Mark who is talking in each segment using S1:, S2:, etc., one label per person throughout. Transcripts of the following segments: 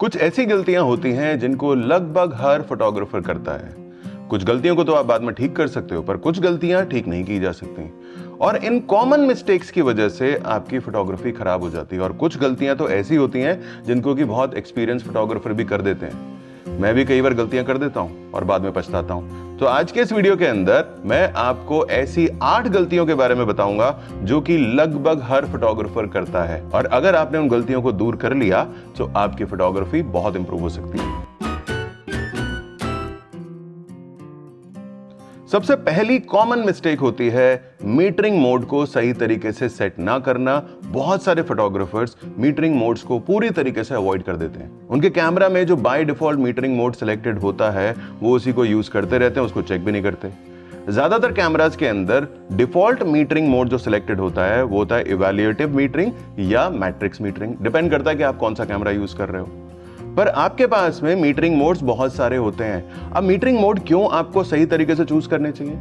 S1: कुछ ऐसी गलतियां होती हैं जिनको लगभग हर फोटोग्राफर करता है। कुछ गलतियों को तो आप बाद में ठीक कर सकते हो, पर कुछ गलतियां ठीक नहीं की जा सकती और इन कॉमन मिस्टेक्स की वजह से आपकी फोटोग्राफी खराब हो जाती है। और कुछ गलतियां तो ऐसी होती हैं जिनको कि बहुत एक्सपीरियंस फोटोग्राफर भी कर देते हैं। मैं भी कई बार गलतियां कर देता हूं और बाद में पछताता हूं। तो आज के इस वीडियो के अंदर मैं आपको ऐसी 8 गलतियों के बारे में बताऊंगा जो कि लगभग हर फोटोग्राफर करता है, और अगर आपने उन गलतियों को दूर कर लिया तो आपकी फोटोग्राफी बहुत इंप्रूव हो सकती है। सबसे पहली कॉमन मिस्टेक होती है मीटरिंग मोड को सही तरीके से सेट ना करना। बहुत सारे फोटोग्राफर्स मीटरिंग मोड्स को पूरी तरीके से अवॉइड कर देते हैं। उनके कैमरा में जो by default metering mode selected होता है वो उसी को यूज करते रहते हैं, उसको चेक भी नहीं करते। ज्यादातर कैमरास के अंदर डिफॉल्ट मीटरिंग मोड जो सिलेक्टेड होता है वो होता है इवैल्यूएटिव मीटरिंग या मैट्रिक्स मीटरिंग, डिपेंड करता है कि आप कौन सा कैमरा यूज कर रहे हो। पर आपके पास में मीटरिंग मोड्स बहुत सारे होते हैं। अब मीटरिंग मोड क्यों आपको सही तरीके से चूज करने चाहिए?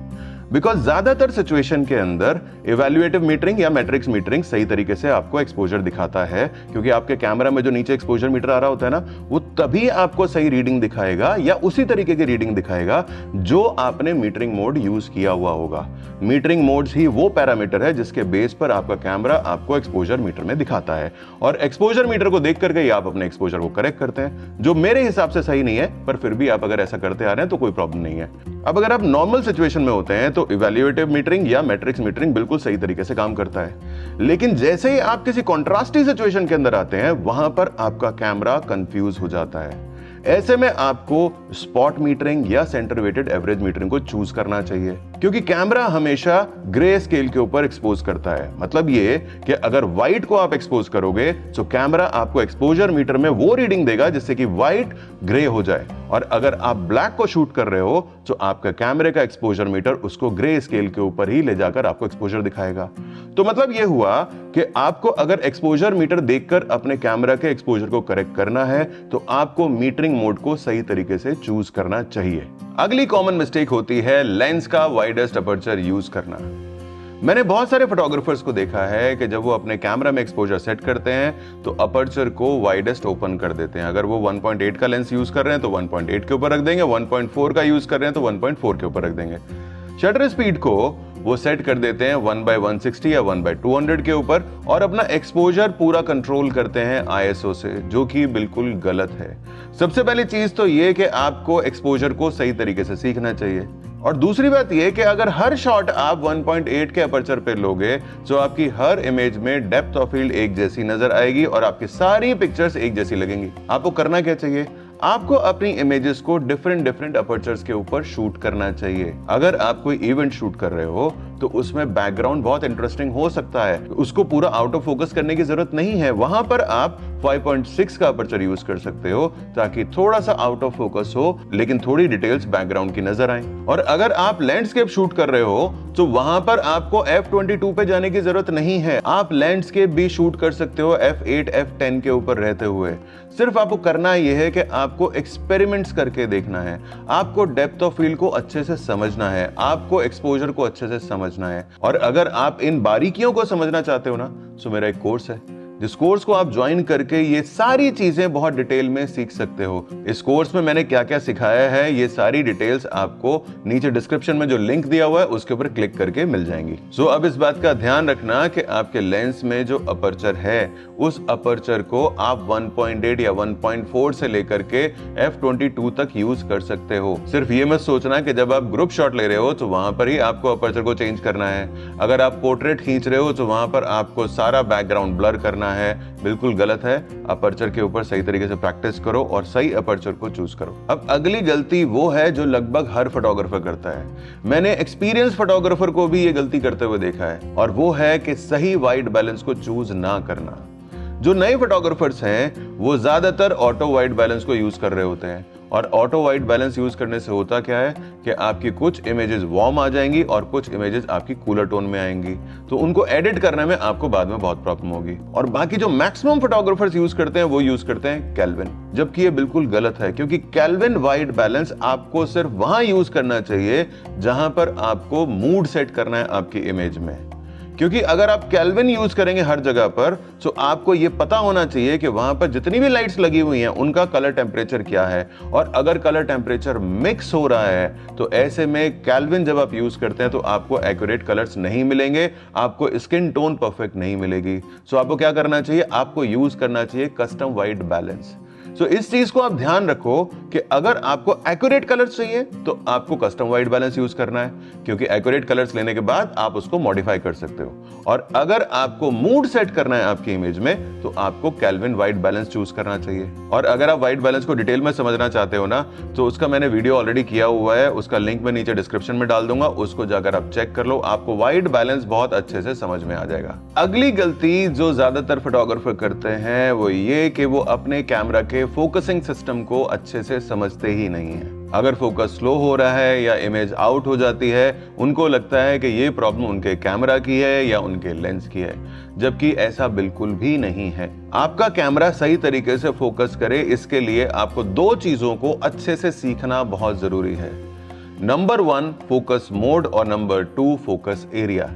S1: बिकॉज ज्यादातर सिचुएशन के अंदर इवैल्यूएटिव मीटरिंग या मैट्रिक्स मीटरिंग सही तरीके से आपको एक्सपोजर दिखाता है, क्योंकि आपके कैमरा में जो नीचे एक्सपोजर मीटर आ रहा होता है ना, वो तभी आपको सही रीडिंग दिखाएगा या उसी तरीके की रीडिंग दिखाएगा जो आपने मीटरिंग मोड यूज किया हुआ होगा। मीटरिंग मोड्स ही वो पैरामीटर है जिसके बेस पर आपका कैमरा आपको एक्सपोजर मीटर में दिखाता है, और एक्सपोजर मीटर को देख करके आप अपने एक्सपोजर को करेक्ट करते हैं, जो मेरे हिसाब से सही नहीं है, पर फिर भी आप अगर ऐसा करते आ रहे हैं तो कोई प्रॉब्लम नहीं है। अब अगर आप नॉर्मल सिचुएशन में होते हैं तो इवैल्यूएटिव मीटरिंग या मैट्रिक्स मीटरिंग बिल्कुल सही तरीके से काम करता है, लेकिन जैसे ही आप किसी कॉन्ट्रास्टी सिचुएशन के अंदर आते हैं वहां पर आपका कैमरा कंफ्यूज हो जाता है। ऐसे में आपको स्पॉट मीटरिंग या सेंटर वेटेड एवरेज मीटरिंग को चूज करना चाहिए, क्योंकि कैमरा हमेशा ग्रे स्केल के ऊपर एक्सपोज करता है। मतलब ये कि अगर व्हाइट को आप एक्सपोज करोगे तो कैमरा आपको एक्सपोजर मीटर में वो रीडिंग देगा जिससे कि व्हाइट ग्रे हो जाए, और अगर आप ब्लैक को शूट कर रहे हो तो आपका कैमरे का एक्सपोजर मीटर उसको ग्रे स्केल के ऊपर ही ले जाकर आपको एक्सपोजर दिखाएगा। तो मतलब ये हुआ कि आपको अगर एक्सपोजर मीटर देखकर अपने कैमरा के एक्सपोजर को करेक्ट करना है तो आपको मीटरिंग मोड को सही तरीके से चूज करना चाहिए। अगली कॉमन मिस्टेक होती है लेंस का वाइडेस्ट अपर्चर यूज करना। मैंने बहुत सारे फोटोग्राफर्स को देखा है कि जब वो अपने कैमरा में एक्सपोजर सेट करते हैं तो अपर्चर को वाइडेस्ट ओपन कर देते हैं। अगर वो 1.8 का लेंस यूज कर रहे हैं तो 1.8 के ऊपर रख देंगे, 1.4 का यूज कर रहे हैं तो 1.4 के ऊपर रख देंगे। शटर स्पीड को वो सेट कर देते हैं 1/160 या 1/200 के ऊपर, और अपना एक्सपोजर पूरा कंट्रोल करते हैं ISO से, जो कि बिल्कुल गलत है। सबसे पहली चीज तो ये कि आपको एक्सपोजर को सही तरीके से सीखना चाहिए, और दूसरी बात यह कि अगर हर शॉट आप 1.8 के अपर्चर पे लोगे तो आपकी हर इमेज में डेप्थ ऑफ फील्ड एक जैसी नजर आएगी और आपकी सारी पिक्चर्स एक जैसी लगेंगी। आपको करना क्या चाहिए? आपको अपनी इमेजेस को डिफरेंट अपर्चर्स के ऊपर शूट करना चाहिए। अगर आप कोई इवेंट शूट कर रहे हो तो उसमें बैकग्राउंड बहुत इंटरेस्टिंग हो सकता है, उसको पूरा आउट ऑफ फोकस करने की जरूरत नहीं है। वहां पर आप 5.6 का अपर्चर यूज कर सकते हो ताकि थोड़ा सा आउट ऑफ फोकस हो लेकिन थोड़ी डिटेल्स बैकग्राउंड की नजर आए। और अगर आप लैंडस्केप शूट कर रहे हो तो वहां पर आपको f22 पे जाने की जरूरत नहीं है। आप लैंडस्केप भी शूट कर सकते हो f8 f10 के ऊपर रहते हुए। सिर्फ आपको करना यह है कि आपको एक्सपेरिमेंट्स करके देखना है, आपको डेप्थ ऑफ फील्ड को अच्छे से समझना है, आपको एक्सपोजर को अच्छे से समझना है। और अगर आप इन बारीकियों को समझना चाहते हो ना, तो मेरा एक कोर्स है जिस कोर्स को आप ज्वाइन करके ये सारी चीजें बहुत डिटेल में सीख सकते हो। इस कोर्स में मैंने क्या क्या सिखाया है ये सारी डिटेल्स आपको नीचे डिस्क्रिप्शन में जो लिंक दिया हुआ है उसके ऊपर क्लिक करके मिल जाएंगी। सो अब इस बात का ध्यान रखना कि आपके लेंस में जो अपर्चर है उस अपर्चर को आप 1.8 या 1.4 से लेकर के f22 तक यूज कर सकते हो। सिर्फ ये मत सोचना कि जब आप ग्रुप शॉट ले रहे हो तो वहां पर ही आपको अपर्चर को चेंज करना है। अगर आप पोर्ट्रेट खींच रहे हो तो वहां पर आपको सारा बैकग्राउंड ब्लर करना है, बिल्कुल गलत है। अपर्चर के ऊपर सही तरीके से प्रैक्टिस करो और सही अपर्चर को चूज करो। अब अगली गलती वो है जो लगभग हर फोटोग्राफर करता है। मैंने एक्सपीरियंस फोटोग्राफर को भी ये गलती करते हुए देखा है, और वो है कि सही वाइट बैलेंस को चूज ना करना। जो नए फोटोग्राफर्स हैं वो ज्यादातर ऑटो वाइट बैलेंस को यूज कर रहे होते हैं, और ऑटो वाइट बैलेंस यूज करने से होता क्या है कि आपकी कुछ इमेजेस वार्म आ जाएंगी और कुछ इमेजेस आपकी कूलर टोन में आएंगी, तो उनको एडिट करने में आपको बाद में बहुत प्रॉब्लम होगी। और बाकी जो मैक्सिमम फोटोग्राफर्स यूज करते हैं वो यूज करते हैं केल्विन, जबकि ये बिल्कुल गलत है, क्योंकि केल्विन वाइट बैलेंस आपको सिर्फ वहां यूज करना चाहिए जहां पर आपको मूड सेट करना है आपकी इमेज में। क्योंकि अगर आप केल्विन यूज करेंगे हर जगह पर तो आपको ये पता होना चाहिए कि वहां पर जितनी भी लाइट्स लगी हुई हैं उनका कलर टेम्परेचर क्या है, और अगर कलर टेम्परेचर मिक्स हो रहा है तो ऐसे में केल्विन जब आप यूज करते हैं तो आपको एक्यूरेट कलर्स नहीं मिलेंगे, आपको स्किन टोन परफेक्ट नहीं मिलेगी। सो आपको क्या करना चाहिए, आपको यूज करना चाहिए कस्टम वाइट बैलेंस। सो इस चीज को आप ध्यान रखो कि अगर आपको एक्यूरेट कलर्स चाहिए तो आपको कस्टम वाइट बैलेंस यूज करना है, क्योंकि एक्यूरेट कलर्स लेने के बाद आप उसको मॉडिफाई कर सकते हो। और अगर आपको मूड सेट करना है आपकी इमेज में तो आपको केल्विन वाइट बैलेंस चूज करना चाहिए। और अगर आप वाइट बैलेंस को डिटेल में समझना चाहते हो ना तो उसका मैंने वीडियो ऑलरेडी किया हुआ है, उसका लिंक मैं नीचे डिस्क्रिप्शन में डाल दूंगा, उसको जाकर आप चेक कर लो, आपको वाइट बैलेंस बहुत अच्छे से समझ में आ जाएगा। अगली गलती जो ज्यादातर फोटोग्राफर करते हैं वो ये कि वो अपने कैमरा के फोकसिंग सिस्टम को अच्छे से समझते ही नहीं है। अगर फोकस स्लो हो रहा है या इमेज आउट हो जाती है, उनको लगता है कि ये प्रॉब्लम उनके कैमरा की है या उनके लेंस की है, जबकि ऐसा बिल्कुल भी नहीं है। आपका कैमरा सही तरीके से फोकस करे, इसके लिए आपको दो चीजों को अच्छे से सीखना बहुत जरूरी है। नंबर 1 फोकस मोड और नंबर 2 फोकस एरिया।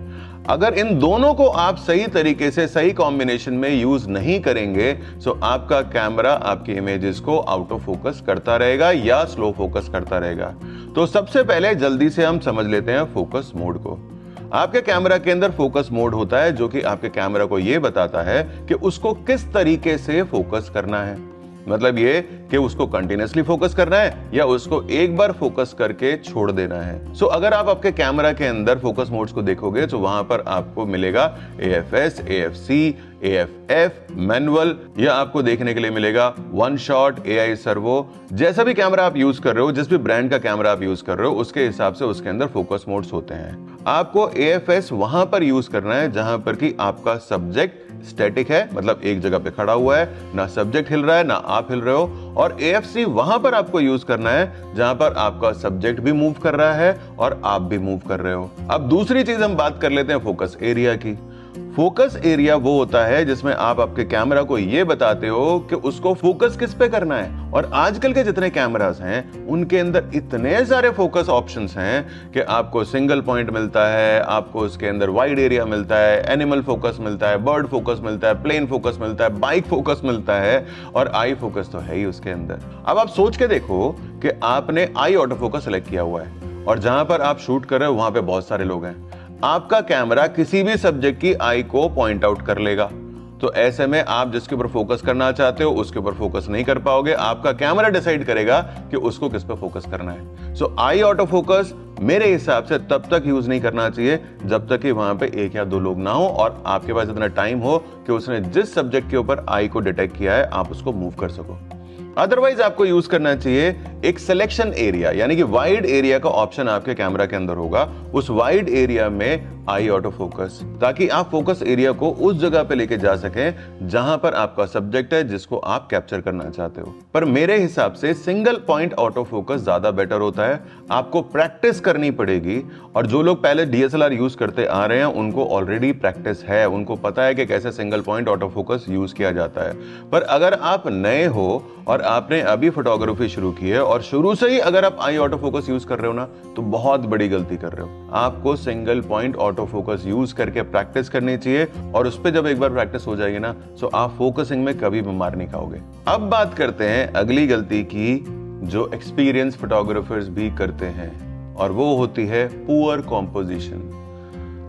S1: अगर इन दोनों को आप सही तरीके से सही कॉम्बिनेशन में यूज नहीं करेंगे तो आपका कैमरा आपकी इमेजेस को आउट ऑफ फोकस करता रहेगा या स्लो फोकस करता रहेगा। तो सबसे पहले जल्दी से हम समझ लेते हैं फोकस मोड को। आपके कैमरा के अंदर फोकस मोड होता है जो कि आपके कैमरा को यह बताता है कि उसको किस तरीके से फोकस करना है। मतलब ये कि उसको कंटिन्यूअसली फोकस करना है या उसको एक बार फोकस करके छोड़ देना है। सो अगर आप आपके कैमरा के अंदर फोकस मोड्स को देखोगे तो वहां पर आपको मिलेगा AFS, AFC, AFF, मैनुअल, या आपको देखने के लिए मिलेगा वन शॉट, AI सर्वो। जैसा भी कैमरा आप यूज कर रहे हो, जिस भी ब्रांड का कैमरा आप यूज कर रहे हो, उसके हिसाब से उसके अंदर फोकस मोड्स होते हैं। आपको AFS वहां पर यूज करना है जहां पर कि आपका सब्जेक्ट स्टैटिक है, मतलब एक जगह पे खड़ा हुआ है, ना सब्जेक्ट हिल रहा है ना आप हिल रहे हो। और AFC वहां पर आपको यूज करना है जहां पर आपका सब्जेक्ट भी मूव कर रहा है और आप भी मूव कर रहे हो। अब दूसरी चीज हम बात कर लेते हैं फोकस एरिया की। फोकस एरिया वो होता है जिसमें आप आपके कैमरा को ये बताते हो कि उसको फोकस किस पे करना है। और आजकल के जितने कैमरास हैं उनके अंदर इतने सारे फोकस ऑप्शंस हैं कि आपको सिंगल पॉइंट मिलता है, आपको उसके अंदर वाइड एरिया मिलता है, एनिमल फोकस मिलता है, बर्ड फोकस मिलता है, प्लेन फोकस मिलता है, बाइक फोकस मिलता है, और आई फोकस तो है ही उसके अंदर। अब आप सोच के देखो कि आपने आई ऑटो फोकस सेलेक्ट किया हुआ है और जहां पर आप शूट कर रहे हो वहां पे बहुत सारे लोग हैं। आपका कैमरा किसी भी सब्जेक्ट की आई को पॉइंट आउट कर लेगा, तो ऐसे में आप जिसके ऊपर फोकस करना चाहते हो उसके ऊपर फोकस नहीं कर पाओगे। आपका कैमरा डिसाइड करेगा कि उसको किस पे फोकस करना है। सो आई ऑटो फोकस मेरे हिसाब से तब तक यूज नहीं करना चाहिए जब तक कि वहां पे एक या दो लोग ना हो और आपके पास इतना टाइम हो कि उसने जिस सब्जेक्ट के ऊपर आई को डिटेक्ट किया है आप उसको मूव कर सको। अदरवाइज आपको यूज करना चाहिए एक सिलेक्शन एरिया, यानी कि वाइड एरिया का ऑप्शन आपके कैमरा के अंदर होगा। उस वाइड एरिया में आई ऑटो फोकस, ताकि आप फोकस एरिया को उस जगह पे लेके जा सकें जहां पर आपका सब्जेक्ट है जिसको आप कैप्चर करना चाहते हो। पर मेरे हिसाब से सिंगल पॉइंट ऑटो फोकस ज्यादा बेटर होता है। आपको प्रैक्टिस करनी पड़ेगी, और जो लोग पहले DSLR यूज करते आ रहे हैं उनको ऑलरेडी प्रैक्टिस है, उनको पता है कि कैसे single point auto focus use किया जाता है। पर अगर आप नए हो और आपने अभी फोटोग्राफी शुरू की है और शुरू से ही अगर आप आई ऑटो फोकस यूज कर रहे हो ना तो बहुत बड़ी गलती कर रहे हो। आपको single point auto focus use करके प्रैक्टिस करनी चाहिए, और उस पर जब एक बार प्रैक्टिस हो जाएगी ना तो आप फोकसिंग में कभी भी मार नहीं खाओगे। अब बात करते हैं अगली गलती की जो एक्सपीरियंस फोटोग्राफर्स भी करते हैं, और वो होती है पुअर कॉम्पोजिशन।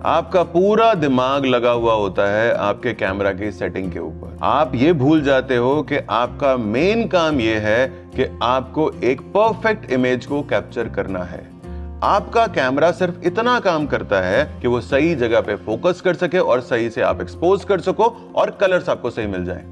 S1: आपका पूरा दिमाग लगा हुआ होता है आपके कैमरा की सेटिंग के ऊपर। आप ये भूल जाते हो कि आपका मेन काम ये है कि आपको एक परफेक्ट इमेज को कैप्चर करना है। आपका कैमरा सिर्फ इतना काम करता है कि वो सही जगह पे फोकस कर सके और सही से आप एक्सपोज कर सको और कलर्स आपको सही मिल जाए।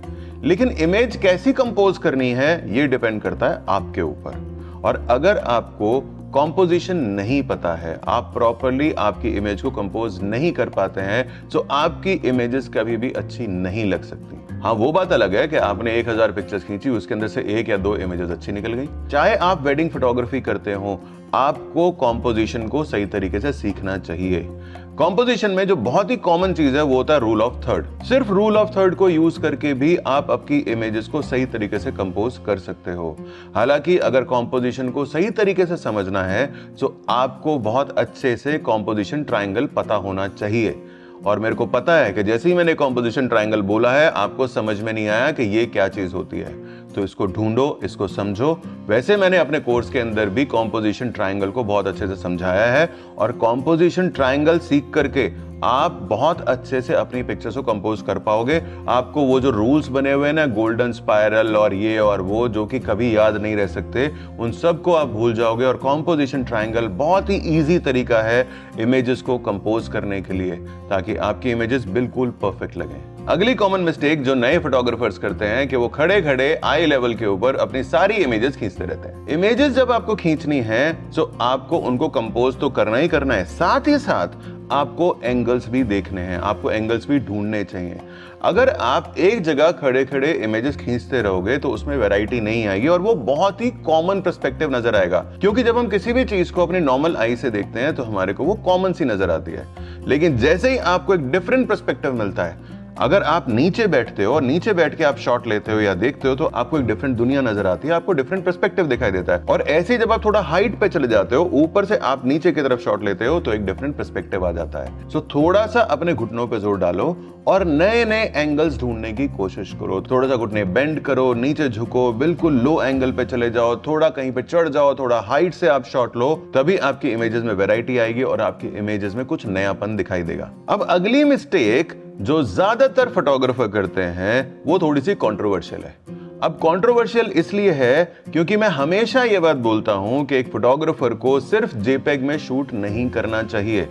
S1: लेकिन इमेज कैसी कंपोज करनी है ये डिपेंड करता है आपके ऊपर। और अगर आपको कॉम्पोजिशन नहीं पता है, आप प्रॉपरली आपकी इमेज को कंपोज नहीं कर पाते हैं, तो आपकी इमेजेस कभी भी अच्छी नहीं लग सकती। हाँ, वो बात अलग है कि आपने 1000 पिक्चर्स खींची, उसके अंदर से 1 या 2 इमेजेस अच्छी निकल गई। चाहे आप वेडिंग फोटोग्राफी करते हो, आपको कॉम्पोजिशन को सही तरीके से सीखना चाहिए। कॉम्पोजिशन में जो बहुत ही कॉमन चीज है वो होता है रूल ऑफ थर्ड। सिर्फ रूल ऑफ थर्ड को यूज करके भी आप आपकी इमेजेस को सही तरीके से कंपोज कर सकते हो। हालांकि अगर कॉम्पोजिशन को सही तरीके से समझना है तो आपको बहुत अच्छे से कॉम्पोजिशन ट्रायंगल पता होना चाहिए। और मेरे को पता है कि जैसे ही मैंने कॉम्पोजिशन ट्रायंगल बोला है आपको समझ में नहीं आया कि ये क्या चीज होती है, तो इसको ढूंढो, इसको समझो। वैसे मैंने अपने कोर्स के अंदर भी कॉम्पोजिशन ट्रायंगल को बहुत अच्छे से समझाया है और कॉम्पोजिशन ट्रायंगल सीख करके आप बहुत अच्छे से अपनी पिक्चर्स को कंपोज कर पाओगे। आपको वो जो रूल्स बने हुए हैं ना, गोल्डन स्पाइरल और ये और वो, जो कि कभी याद नहीं रह सकते, उन सब को आप भूल जाओगे। और कॉम्पोजिशन ट्रायंगल बहुत ही इजी तरीका है इमेजेस को कंपोज करने के लिए, ताकि आपकी इमेजेस बिल्कुल परफेक्ट लगें। अगली कॉमन मिस्टेक जो नए फोटोग्राफर्स करते हैं कि वो खड़े खड़े आई लेवल के ऊपर अपनी सारी इमेजेस खींचते रहते हैं। इमेजेस जब आपको खींचनी है तो आपको उनको कंपोज तो करना ही करना है, साथ ही साथ आपको एंगल्स भी देखने हैं, आपको एंगल्स भी ढूंढने चाहिए। अगर आप एक जगह खड़े खड़े इमेजेस खींचते रहोगे तो उसमें वैरायटी नहीं आएगी और वो बहुत ही कॉमन पर्सपेक्टिव नजर आएगा, क्योंकि जब हम किसी भी चीज को अपनी नॉर्मल आई से देखते हैं तो हमारे को वो कॉमन सी नजर आती है। लेकिन जैसे ही आपको एक डिफरेंट पर्सपेक्टिव मिलता है, अगर आप नीचे बैठते हो और नीचे बैठ के आप शॉट लेते हो या देखते हो, तो आपको एक डिफरेंट दुनिया नजर आती है, आपको डिफरेंट पर्सपेक्टिव दिखाई देता है। और ऐसे ही जब आप थोड़ा हाइट पे चले जाते हो, ऊपर से आप नीचे की तरफ शॉट लेते हो, तो एक डिफरेंट पर्सपेक्टिव आ जाता है। सो थोड़ा सा अपने घुटनों पे जोर डालो और नए नए एंगल्स ढूंढने की कोशिश करो। थोड़ा सा घुटने बेंड करो, नीचे झुको, बिल्कुल लो एंगल पे चले जाओ, थोड़ा कहीं पे चढ़ जाओ, थोड़ा हाइट से आप शॉट लो, तभी आपकी इमेजेस में वैरायटी आएगी और आपकी इमेजेस में कुछ नयापन दिखाई देगा। अब अगली मिस्टेक जो ज्यादातर फोटोग्राफर करते हैं वो थोड़ी सी कंट्रोवर्शियल है। अब कंट्रोवर्शियल इसलिए है क्योंकि मैं हमेशा ये बात बोलता हूं कि एक फोटोग्राफर को सिर्फ जेपेग में शूट नहीं करना चाहिए,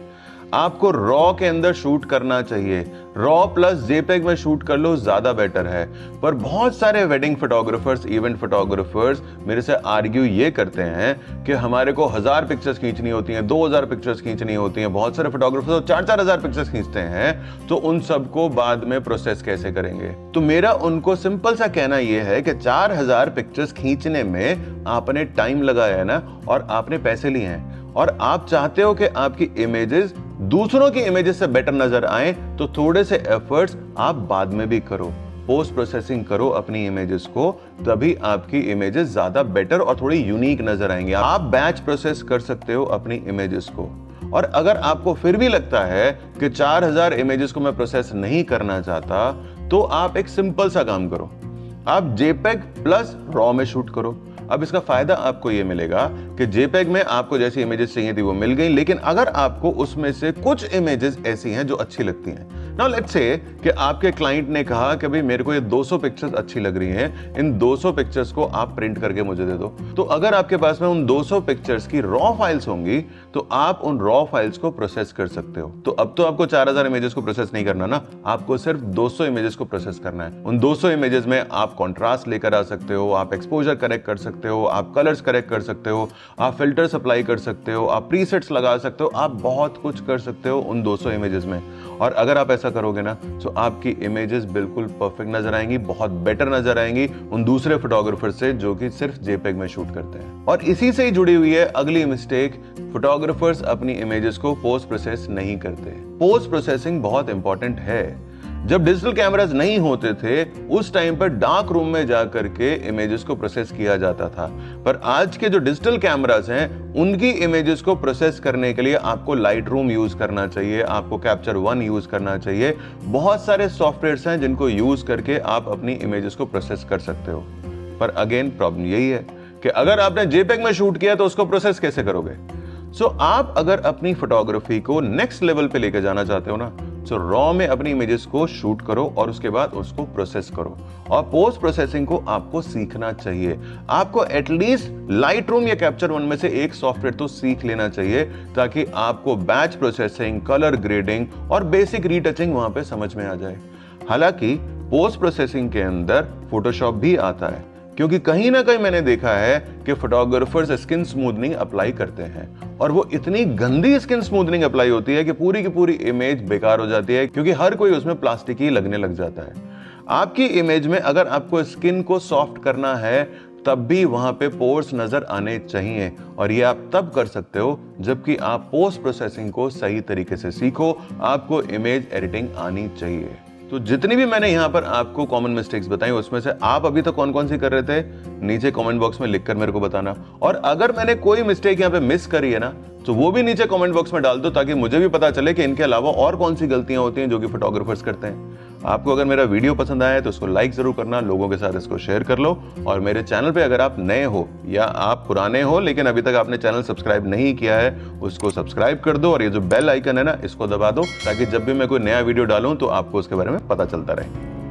S1: आपको रॉ के अंदर शूट करना चाहिए। रॉ प्लस जेपेग में शूट कर लो, ज्यादा बेटर है। पर बहुत सारे वेडिंग फोटोग्राफर्स, इवेंट फोटोग्राफर्स मेरे से आर्ग्यू ये करते हैं कि हमारे को 1000 पिक्चर्स खींचनी होती हैं, 2000 पिक्चर्स खींचनी होती हैं। बहुत सारे फोटोग्राफर्स 4-4 हजार पिक्चर्स खींचते हैं, तो उन सबको बाद में प्रोसेस कैसे करेंगे? तो मेरा उनको सिंपल सा कहना यह है कि 4000 पिक्चर्स खींचने में आपने टाइम लगाया है ना, और आपने पैसे लिए हैं, और आप चाहते हो कि आपकी इमेजेस दूसरों की इमेजेस से बेटर नजर आए, तो थोड़े से एफर्ट्स आप बाद में भी करो, पोस्ट प्रोसेसिंग करो अपनी इमेजेस को, तभी आपकी इमेजेस ज्यादा बेटर और थोड़ी यूनिक नजर आएंगी। आप बैच प्रोसेस कर सकते हो अपनी इमेजेस को। और अगर आपको फिर भी लगता है कि 4000 इमेजेस को मैं प्रोसेस नहीं करना चाहता, तो आप एक सिंपल सा काम करो, आप जेपेग प्लस रॉ में शूट करो। अब इसका फायदा आपको ये मिलेगा कि जेपेग में आपको जैसी इमेजेस चाहिए थी वो मिल गई, लेकिन अगर आपको उसमें से कुछ इमेजेस ऐसी हैं जो अच्छी लगती हैं, नाउ लेट्स से कि आपके क्लाइंट ने कहा कि भाई मेरे को ये 200 पिक्चर्स अच्छी लग रही हैं, इन 200 पिक्चर्स को आप प्रिंट करके मुझे दे दो। तो अगर आपके पास में उन 200 पिक्चर्स की रॉ फाइल्स होंगी, तो आप उन रॉ फाइल्स को प्रोसेस कर सकते हो। तो अब तो आपको 4000 इमेजेस को प्रोसेस नहीं करना ना, आपको सिर्फ 200 इमेजेस को प्रोसेस करना है। उन 200 इमेजेस में आप कॉन्ट्रास्ट लेकर आ सकते हो, आप एक्सपोजर करेक्ट कर सकते हो, आप कलर्स करेक्ट कर सकते हो, आप फिल्टर्स अप्लाई कर सकते हो, आप प्रीसेट्स लगा सकते हो, आप बहुत कुछ कर सकते हो उन 200 इमेजेस में। और अगर आप ऐसा करोगे ना, तो आपकी इमेजेस बिल्कुल परफेक्ट नजर आएंगी, बहुत बेटर नजर आएंगी उन दूसरे फोटोग्राफर से जो कि सिर्फ जेपेग में शूट करते हैं। और इसी से ही जुड़ी हुई है अगली मिस्टेक, फोटोग्राफर्स अपनी इमेजेस को पोस्ट प्रोसेस नहीं करते। पोस्ट प्रोसेसिंग बहुत इंपॉर्टेंट है। जब डिजिटल कैमरास नहीं होते थे, उस टाइम पर डार्क रूम में जाकर के इमेजेस को प्रोसेस किया जाता था। पर आज के जो डिजिटल कैमरास हैं, उनकी इमेजेस को प्रोसेस करने के लिए आपको लाइट रूम यूज करना चाहिए, आपको कैप्चर वन यूज करना चाहिए। बहुत सारे सॉफ्टवेयर्स हैं जिनको यूज करके आप अपनी इमेजेस को प्रोसेस कर सकते हो। पर अगेन प्रॉब्लम यही है कि अगर आपने जेपेग में शूट किया तो उसको प्रोसेस कैसे करोगे? आप अगर अपनी फोटोग्राफी को नेक्स्ट लेवल पे लेके जाना चाहते हो ना, रॉ में अपनी इमेजेस को शूट करो और उसके बाद उसको प्रोसेस करो। और पोस्ट प्रोसेसिंग को आपको सीखना चाहिए। आपको एटलीस्ट लाइट रूम या कैप्चर वन में से एक सॉफ्टवेयर तो सीख लेना चाहिए, ताकि आपको बैच प्रोसेसिंग, कलर ग्रेडिंग और बेसिक रीटचिंग वहां पे समझ में आ जाए। हालांकि पोस्ट प्रोसेसिंग के अंदर फोटोशॉप भी आता है, क्योंकि कहीं ना कहीं मैंने देखा है कि फोटोग्राफर्स स्किन स्मूथनिंग अप्लाई करते हैं, और वो इतनी गंदी स्किन स्मूथनिंग अप्लाई होती है कि पूरी की पूरी इमेज बेकार हो जाती है, क्योंकि हर कोई उसमें प्लास्टिक ही लगने लग जाता है। आपकी इमेज में अगर आपको स्किन को सॉफ्ट करना है, तब भी वहां पे पोर्स नजर आने चाहिए, और ये आप तब कर सकते हो जबकि आप पोस्ट प्रोसेसिंग को सही तरीके से सीखो। आपको इमेज एडिटिंग आनी चाहिए। तो जितनी भी मैंने यहाँ पर आपको कॉमन मिस्टेक्स बताई उसमें से आप अभी तक कौन कौन सी कर रहे थे, नीचे कमेंट बॉक्स में लिखकर मेरे को बताना। और अगर मैंने कोई मिस्टेक यहाँ पे मिस करी है ना, तो वो भी नीचे कमेंट बॉक्स में डाल दो, ताकि मुझे भी पता चले कि इनके अलावा और कौन सी गलतियां होती हैं जो कि फोटोग्राफर्स करते हैं। आपको अगर मेरा वीडियो पसंद आया है तो उसको लाइक जरूर करना, लोगों के साथ इसको शेयर कर लो। और मेरे चैनल पे अगर आप नए हो या आप पुराने हो लेकिन अभी तक आपने चैनल सब्सक्राइब नहीं किया है, उसको सब्सक्राइब कर दो। और ये जो बेल आइकन है ना, इसको दबा दो, ताकि जब भी मैं कोई नया वीडियो डालूं तो आपको उसके बारे में पता चलता रहे।